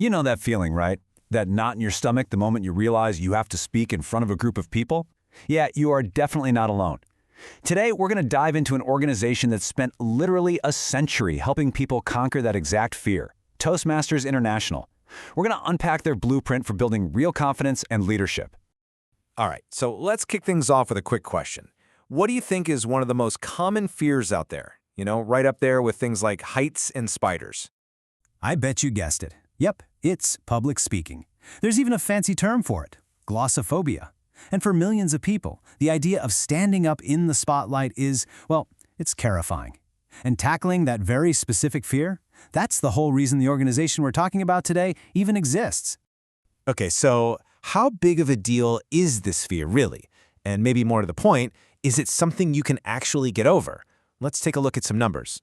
You know that feeling, right? That knot in your stomach the moment you realize you have to speak in front of a group of people? Yeah, you are definitely not alone. Today, we're going to dive into an organization that's spent literally a century helping people conquer that exact fear, Toastmasters International. We're going to unpack their blueprint for building real confidence and leadership. All right, so let's kick things off with a quick question. What do you think is one of the most common fears out there? Right up there with things like heights and spiders. I bet you guessed it. Yep, it's public speaking. There's even a fancy term for it, glossophobia. And for millions of people, the idea of standing up in the spotlight is, well, it's terrifying. And tackling that very specific fear, that's the whole reason the organization we're talking about today even exists. Okay, so how big of a deal is this fear really? And maybe more to the point, is it something you can actually get over? Let's take a look at some numbers.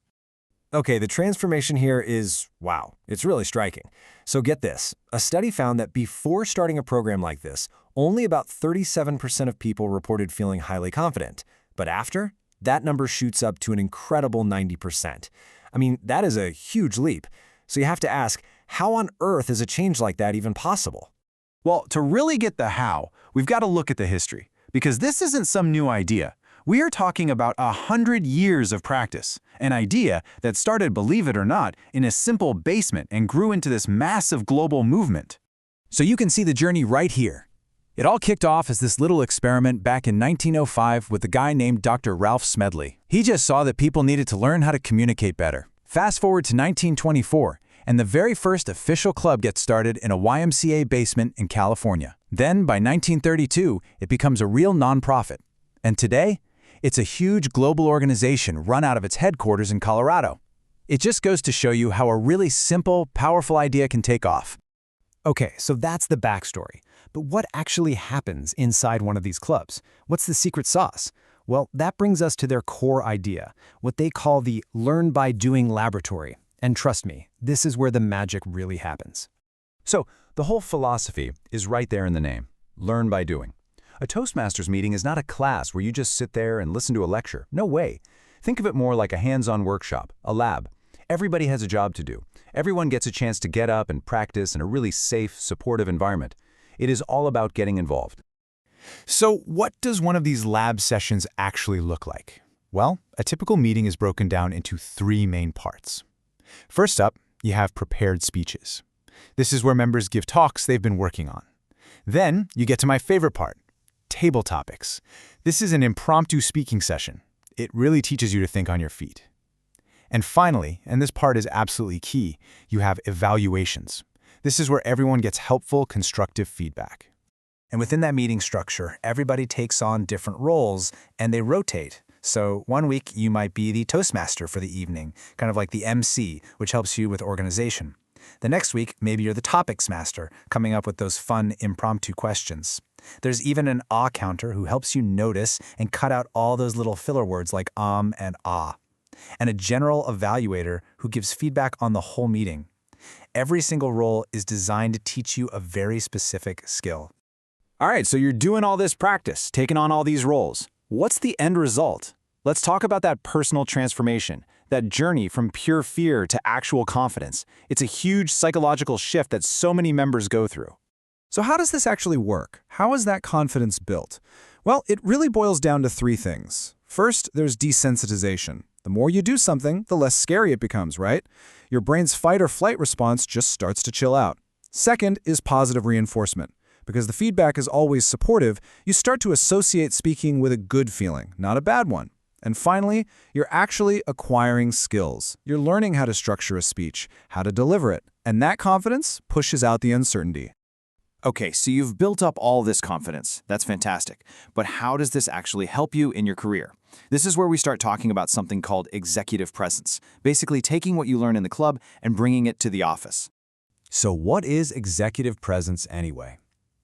Okay, the transformation here is, wow, it's really striking. So get this, a study found that before starting a program like this, only about 37% of people reported feeling highly confident. But after, that number shoots up to an incredible 90%. I mean, that is a huge leap. So you have to ask, how on earth is a change like that even possible? Well, to really get the how, we've got to look at the history, because this isn't some new idea. We are talking about 100 years of practice, an idea that started, believe it or not, in a simple basement and grew into this massive global movement. So you can see the journey right here. It all kicked off as this little experiment back in 1905 with a guy named Dr. Ralph Smedley. He just saw that people needed to learn how to communicate better. Fast forward to 1924, and the very first official club gets started in a YMCA basement in California. Then, by 1932, it becomes a real nonprofit. And today, it's a huge global organization run out of its headquarters in Colorado. It just goes to show you how a really simple, powerful idea can take off. Okay, so that's the backstory. But what actually happens inside one of these clubs? What's the secret sauce? Well, that brings us to their core idea, what they call the Learn by Doing laboratory. And trust me, this is where the magic really happens. So, the whole philosophy is right there in the name, learn by doing. A Toastmasters meeting is not a class where you just sit there and listen to a lecture. No way. Think of it more like a hands-on workshop, a lab. Everybody has a job to do. Everyone gets a chance to get up and practice in a really safe, supportive environment. It is all about getting involved. So what does one of these lab sessions actually look like? Well, a typical meeting is broken down into 3 main parts. First up, you have prepared speeches. This is where members give talks they've been working on. Then you get to my favorite part, table topics. This is an impromptu speaking session. It really teaches you to think on your feet. And finally, and this part is absolutely key, you have evaluations. This is where everyone gets helpful, constructive feedback. And within that meeting structure, everybody takes on different roles and they rotate. So one week you might be the Toastmaster for the evening, kind of like the MC, which helps you with organization. The next week, maybe you're the topics master, coming up with those fun, impromptu questions. There's even an ah counter who helps you notice and cut out all those little filler words like and ah. And a general evaluator who gives feedback on the whole meeting. Every single role is designed to teach you a very specific skill. All right, so you're doing all this practice, taking on all these roles. What's the end result? Let's talk about that personal transformation, that journey from pure fear to actual confidence. It's a huge psychological shift that so many members go through. So how does this actually work? How is that confidence built? Well, it really boils down to 3 things. First, there's desensitization. The more you do something, the less scary it becomes, right? Your brain's fight or flight response just starts to chill out. Second is positive reinforcement. Because the feedback is always supportive, you start to associate speaking with a good feeling, not a bad one. And finally, you're actually acquiring skills. You're learning how to structure a speech, how to deliver it, and that confidence pushes out the uncertainty. Okay, so you've built up all this confidence. That's fantastic. But how does this actually help you in your career? This is where we start talking about something called executive presence, basically taking what you learn in the club and bringing it to the office. So what is executive presence anyway?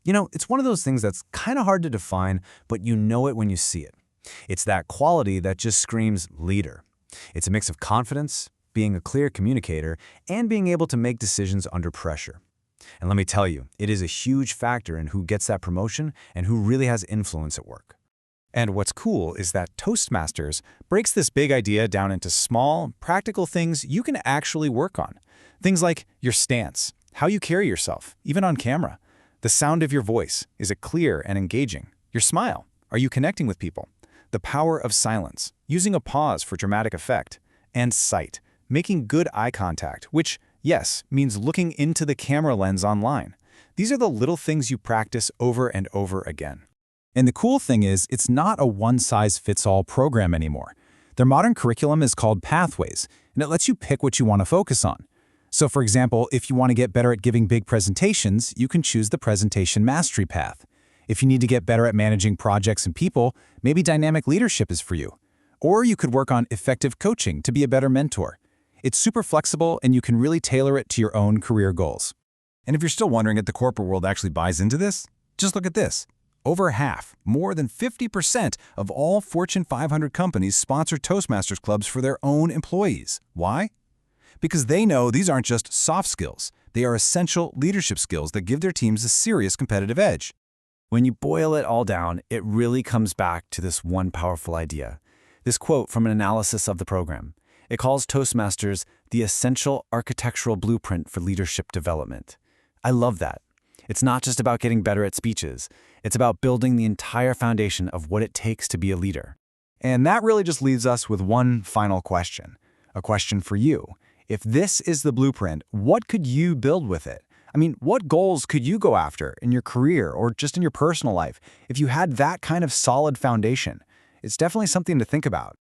It's one of those things that's kind of hard to define, but you know it when you see it. It's that quality that just screams leader. It's a mix of confidence, being a clear communicator, and being able to make decisions under pressure. And let me tell you, it is a huge factor in who gets that promotion and who really has influence at work. And what's cool is that Toastmasters breaks this big idea down into small, practical things you can actually work on. Things like your stance. How you carry yourself, even on camera. The sound of your voice, is it clear and engaging? Your smile, are you connecting with people? The power of silence, using a pause for dramatic effect. And sight, making good eye contact, which, yes, means looking into the camera lens online. These are the little things you practice over and over again. And the cool thing is, it's not a one-size-fits-all program anymore. Their modern curriculum is called Pathways, and it lets you pick what you want to focus on. So for example, if you want to get better at giving big presentations, you can choose the Presentation Mastery path. If you need to get better at managing projects and people, maybe dynamic leadership is for you. Or you could work on effective coaching to be a better mentor. It's super flexible, and you can really tailor it to your own career goals. And if you're still wondering if the corporate world actually buys into this, just look at this. Over half, more than 50% of all Fortune 500 companies sponsor Toastmasters clubs for their own employees. Why? Because they know these aren't just soft skills. They are essential leadership skills that give their teams a serious competitive edge. When you boil it all down, it really comes back to this one powerful idea. This quote from an analysis of the program. It calls Toastmasters the essential architectural blueprint for leadership development. I love that. It's not just about getting better at speeches. It's about building the entire foundation of what it takes to be a leader. And that really just leaves us with one final question. A question for you. If this is the blueprint, what could you build with it? I mean, what goals could you go after in your career or just in your personal life if you had that kind of solid foundation? It's definitely something to think about.